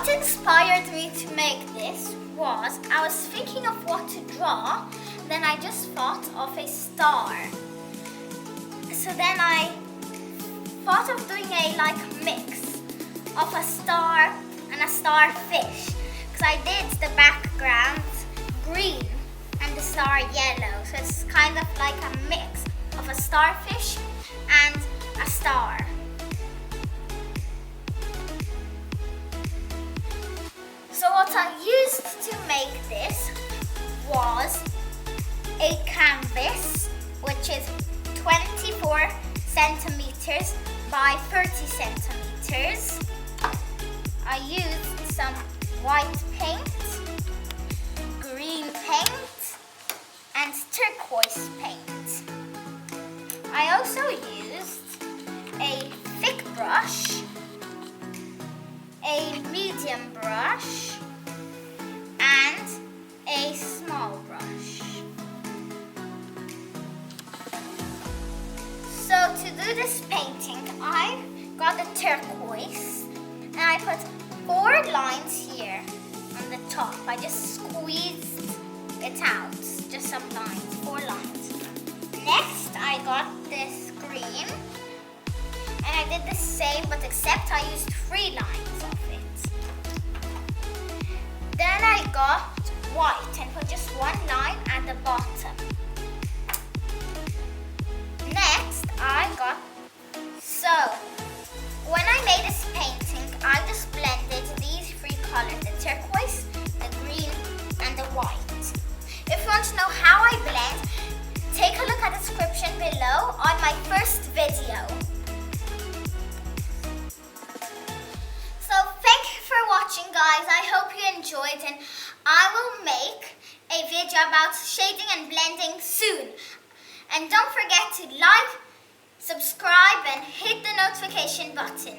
what inspired me to make this was I was thinking of what to draw, then I just thought of a star. So then I thought of doing a mix of a star and a starfish, because I did the background green and the star yellow, so it's kind of like a mix of a starfish and a star. So what I used to make this was a canvas, which is 24 centimeters by 30 centimeters. I used some white paint, green paint, and turquoise paint. I also used a thick brush, a medium brush, and a small brush. So to do this painting, I got the turquoise and I put 4 lines here on the top. I just squeezed it out, just some lines, 4 lines. Next, I got this green and I did the same, but except I used 3 lines of it. Then I got white and put just 1 line at the bottom. Next, so when I made this painting, I just blended these 3 colors, the turquoise, the green, and the white. If you want to know how I blend, take a look at the description below on my first video. So thank you for watching, guys. I hope you enjoyed, and I will make a video about shading and blending soon. And don't forget to like, subscribe, and hit the notification button.